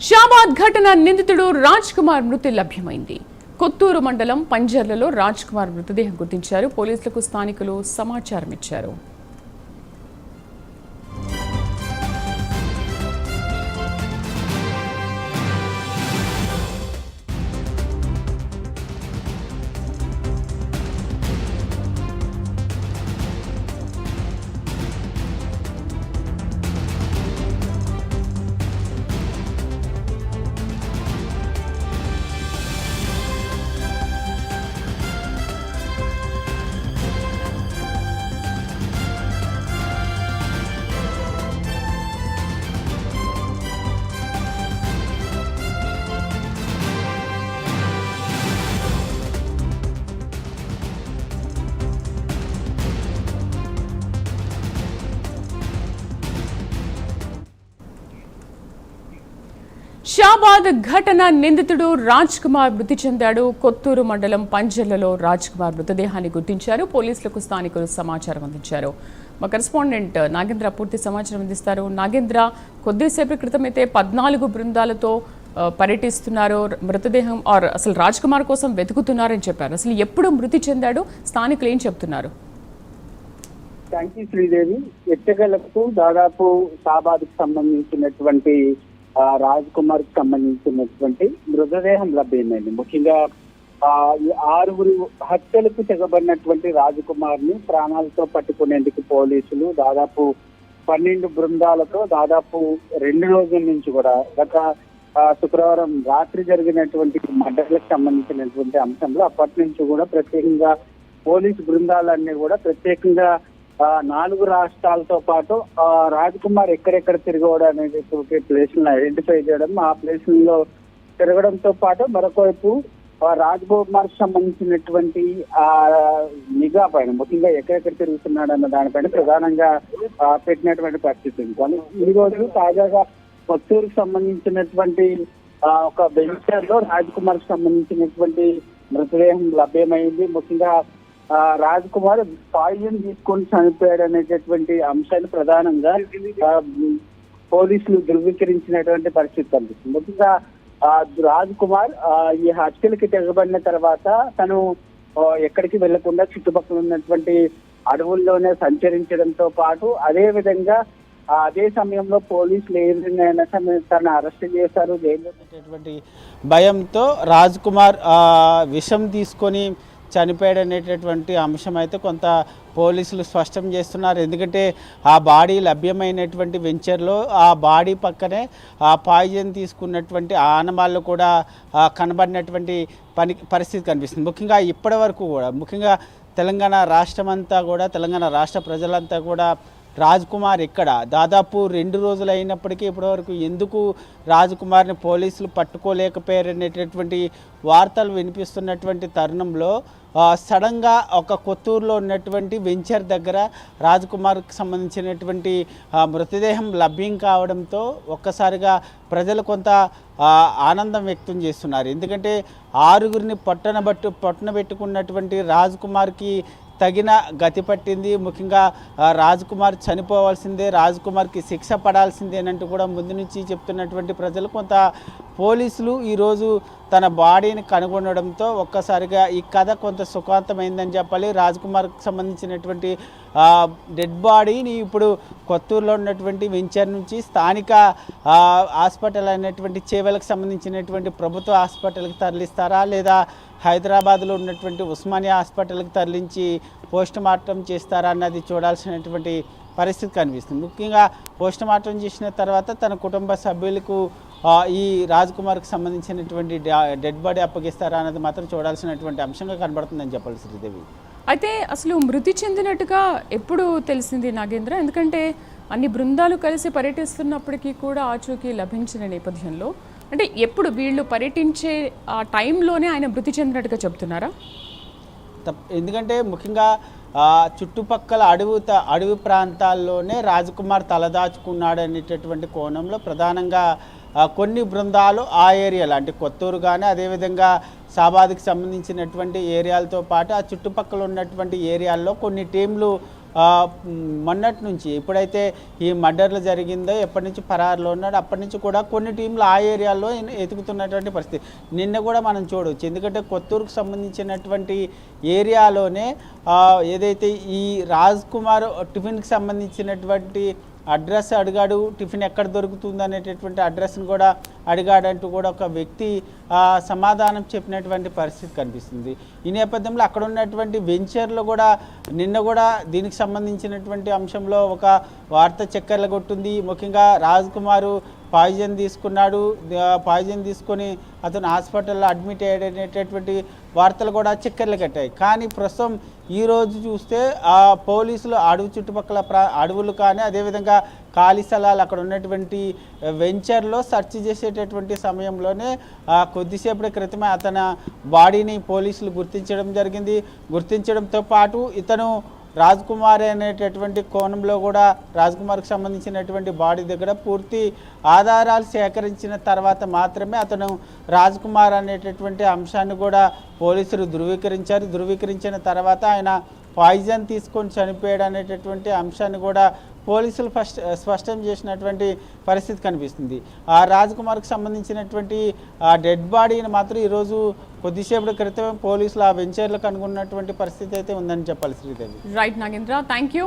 షాబాద్ ఘటన నిందితుడు రాజ్ కుమార్ మృతి లభ్యమైంది. కొత్తూరు మండలం పంజర్లలో రాజ్ కుమార్ మృతదేహం గుర్తించారు. పోలీసులకు స్థానికులు సమాచారం ఇచ్చారు. షాబాద్ ఘటన నిందితుడు రాజ్ కుమార్ మృతి చెందాడు. కొత్తూరు మండలం పంజర్లలో రాజ్ కుమార్ మృతదేహాన్ని గుర్తించారు. పోలీసులకు స్థానికులు సమాచారం అందించారు. మా కరెస్పాండెంట్ నాగేంద్ర పూర్తి సమాచారం అందిస్తారు. నాగేంద్ర, కొద్దిసేపటి క్రితం అయితే 14 బృందాలతో పర్యటిస్తున్నారు. మృతదేహం అసలు రాజ్ కుమార్ కోసం వెతుకుతున్నారని చెప్పారు. అసలు ఎప్పుడు మృతి చెందాడు, స్థానికులు ఏం చెప్తున్నారు? Thank you Sridevi. ఎట్టగలకు దాదాపు షాబాద్కు సంబంధించినటువంటి రాజ్ కుమార్ కి సంబంధించినటువంటి మృతదేహం లభ్యమైంది. ముఖ్యంగా ఈ 6 హత్యలకు తెగబడినటువంటి రాజ్ కుమార్ ని ప్రాణాలతో పట్టుకునేందుకు పోలీసులు దాదాపు 12 బృందాలతో దాదాపు 2 రోజుల నుంచి కూడా గత శుక్రవారం రాత్రి జరిగినటువంటి మర్డర్లకు సంబంధించినటువంటి అంశంలో అప్పటి నుంచి కూడా ప్రత్యేకంగా పోలీసు బృందాలన్నీ కూడా ప్రత్యేకంగా 4 రాష్ట్రాలతో పాటు రాజ్ కుమార్ ఎక్కడెక్కడ తిరగడం అనేటువంటి ప్లేస్లను ఐడెంటిఫై చేయడం, ఆ ప్లేస్లలో తిరగడంతో పాటు మరొకవైపు రాజ్ కుమార్ సంబంధించినటువంటి నిఘా పైన ముఖ్యంగా ఎక్కడెక్కడ తిరుగుతున్నాడు అన్న దానిపైన ప్రధానంగా పెట్టినటువంటి పరిస్థితి ఉంది. ఈ రోజు తాజాగా కొత్తూరుకు సంబంధించినటువంటి ఒక వెంచర్ లో రాజ్ కుమార్ కి సంబంధించినటువంటి మృతదేహం లభ్యమైంది. ముఖ్యంగా రాజ్ కుమార్ పాయిజన్ తీసుకొని చనిపోయాడు అనేటటువంటి అంశాన్ని ప్రధానంగా పోలీసులు ధృవీకరించినటువంటి పరిస్థితి కనిపిస్తుంది. ముఖ్యంగా రాజ్ కుమార్ ఈ హత్యలకి తెగబడిన తర్వాత తను ఎక్కడికి వెళ్లకుండా చుట్టుపక్కల ఉన్నటువంటి అడవుల్లోనే సంచరించడంతో పాటు అదే విధంగా అదే సమయంలో పోలీసులు ఏ విధంగా తను అరెస్ట్ చేశారు జైలు భయంతో రాజ్ కుమార్ విషం తీసుకొని చనిపోయాడనేటటువంటి అంశం అయితే కొంత పోలీసులు స్పష్టం చేస్తున్నారు. ఎందుకంటే ఆ బాడీ లభ్యమైనటువంటి వెంచర్లో ఆ బాడీ పక్కనే ఆ పాయిజన్ తీసుకున్నటువంటి ఆనవాళ్ళు కూడా కనబడినటువంటి పరిస్థితి కనిపిస్తుంది. ముఖ్యంగా ఇప్పటి వరకు కూడా ముఖ్యంగా తెలంగాణ రాష్ట్రమంతా కూడా తెలంగాణ రాష్ట్ర ప్రజలంతా కూడా రాజ్ కుమార్ ఇక్కడ దాదాపు 2 రోజులు అయినప్పటికీ ఇప్పటివరకు ఎందుకు రాజ్ కుమార్ని పోలీసులు పట్టుకోలేకపోయారనేటటువంటి వార్తలు వినిపిస్తున్నటువంటి తరుణంలో సడన్గా ఒక కొత్తూరులో ఉన్నటువంటి వెంచర్ దగ్గర రాజ్ కుమార్కి సంబంధించినటువంటి మృతదేహం లభ్యం కావడంతో ఒక్కసారిగా ప్రజలు కొంత ఆనందం వ్యక్తం చేస్తున్నారు. ఎందుకంటే 6గురిని పొట్టన పెట్టుకున్నటువంటి రాజ్ కుమార్కి తగిన గతి పట్టింది. ముఖ్యంగా రాజ్ కుమార్ చనిపోవాల్సిందే, రాజ్ కుమార్కి శిక్ష పడాల్సిందేనంటూ కూడా ముందు నుంచి చెప్తున్నటువంటి ప్రజలు కొంత పోలీసులు ఈరోజు తన బాడీని కనుగొనడంతో ఒక్కసారిగా ఈ కథ కొంత సుఖాంతమైందని చెప్పాలి. రాజ్ కుమార్కి సంబంధించినటువంటి డెడ్ బాడీని ఇప్పుడు కొత్తూరులో ఉన్నటువంటి వెంచర్ నుంచి స్థానిక హాస్పిటల్ అయినటువంటి చేవెలకు సంబంధించినటువంటి ప్రభుత్వ హాస్పిటల్కి తరలిస్తారా లేదా హైదరాబాద్లో ఉన్నటువంటి ఉస్మానియా హాస్పిటల్కి తరలించి పోస్ట్ మార్టం చేస్తారా అన్నది చూడాల్సినటువంటి పరిస్థితి కనిపిస్తుంది. ముఖ్యంగా పోస్ట్ మార్టం చేసిన తర్వాత తన కుటుంబ సభ్యులకు ఈ రాజ్ కుమార్కి సంబంధించినటువంటి డెడ్ బాడీ అప్పగిస్తారా అన్నది మాత్రం చూడాల్సినటువంటి అంశంగా కనబడుతుందని చెప్పాలి శ్రీదేవి. అయితే అసలు మృతి చెందినట్టుగా ఎప్పుడు తెలిసింది నాగేంద్ర? ఎందుకంటే అన్ని బృందాలు కలిసి పర్యటిస్తున్నప్పటికీ కూడా ఆచూకీ లభించిన నేపథ్యంలో అంటే ఎప్పుడు వీళ్ళు పర్యటించే ఆ టైంలోనే ఆయన మృతి చెందినట్టుగా చెప్తున్నారా? ఎందుకంటే ముఖ్యంగా చుట్టుపక్కల అడవి ప్రాంతాల్లోనే రాజ్ కుమార్ తలదాచుకున్నాడు అనేటటువంటి కోణంలో ప్రధానంగా కొన్ని బృందాలు ఆ ఏరియాలో అంటే కొత్తూరు కానీ అదేవిధంగా షాబాద్కి సంబంధించినటువంటి ఏరియాలతో పాటు ఆ చుట్టుపక్కల ఉన్నటువంటి ఏరియాల్లో కొన్ని టీంలు మొన్నటి నుంచి ఎప్పుడైతే ఈ మర్డర్లు జరిగిందో ఎప్పటి నుంచి పరారులో ఉన్నాడు అప్పటి నుంచి కూడా కొన్ని టీంలు ఆ ఏరియాలో ఎతుకుతున్నటువంటి పరిస్థితి. నిన్న కూడా మనం చూడవచ్చు, ఎందుకంటే కొత్తూరుకు సంబంధించినటువంటి ఏరియాలోనే ఏదైతే ఈ రాజ్ కుమార్ టిఫిన్కి సంబంధించినటువంటి అడ్రస్ అడిగాడు, టిఫిన్ ఎక్కడ దొరుకుతుంది అనేటటువంటి అడ్రస్ని కూడా అడిగాడంటూ కూడా ఒక వ్యక్తి సమాధానం చెప్పినటువంటి పరిస్థితి కనిపిస్తుంది. ఈ నేపథ్యంలో అక్కడ ఉన్నటువంటి వెంచర్లో కూడా నిన్న కూడా దీనికి సంబంధించినటువంటి అంశంలో ఒక వార్త చక్కర్లు కొట్టింది. ముఖ్యంగా రాజ్ కుమారు పాయిజన్ తీసుకున్నాడు, పాయిజన్ తీసుకొని అతను హాస్పిటల్లో అడ్మిట్ అయ్యేటటువంటి వార్తలు కూడా చక్కర్లు కట్టాయి. కానీ ప్రస్తుతం ఈరోజు చూస్తే ఆ పోలీసులు అడవి చుట్టుపక్కల అడవులు కానీ అదేవిధంగా ఖాళీ స్థలాలు అక్కడ ఉన్నటువంటి వెంచర్లో సెర్చ్ చేసేటటువంటి సమయంలోనే కొద్దిసేపటి క్రితమే అతని బాడీని పోలీసులు గుర్తించడం జరిగింది. గుర్తించడంతో పాటు ఇతను రాజ్ కుమార్ అనేటటువంటి కోణంలో కూడా రాజ్ కుమార్కి సంబంధించినటువంటి బాడీ దగ్గర పూర్తి ఆధారాలు సేకరించిన తర్వాత మాత్రమే అతను రాజ్ కుమార్ అనేటటువంటి అంశాన్ని కూడా పోలీసులు ధృవీకరించారు. ధృవీకరించిన తర్వాత ఆయన పాయిజన్ తీసుకొని చనిపోయాడు అనేటటువంటి అంశాన్ని కూడా పోలీసులు స్పష్టం చేసినటువంటి పరిస్థితి కనిపిస్తుంది. ఆ రాజ్ కుమార్కి సంబంధించినటువంటి ఆ డెడ్ బాడీని మాత్రం ఈరోజు కొద్దిసేపటి క్రితం పోలీసులు ఆ వెంచర్లో కనుగొన్నటువంటి పరిస్థితి అయితే ఉందని చెప్పాలి Sridevi. Right Nagendra, thank you.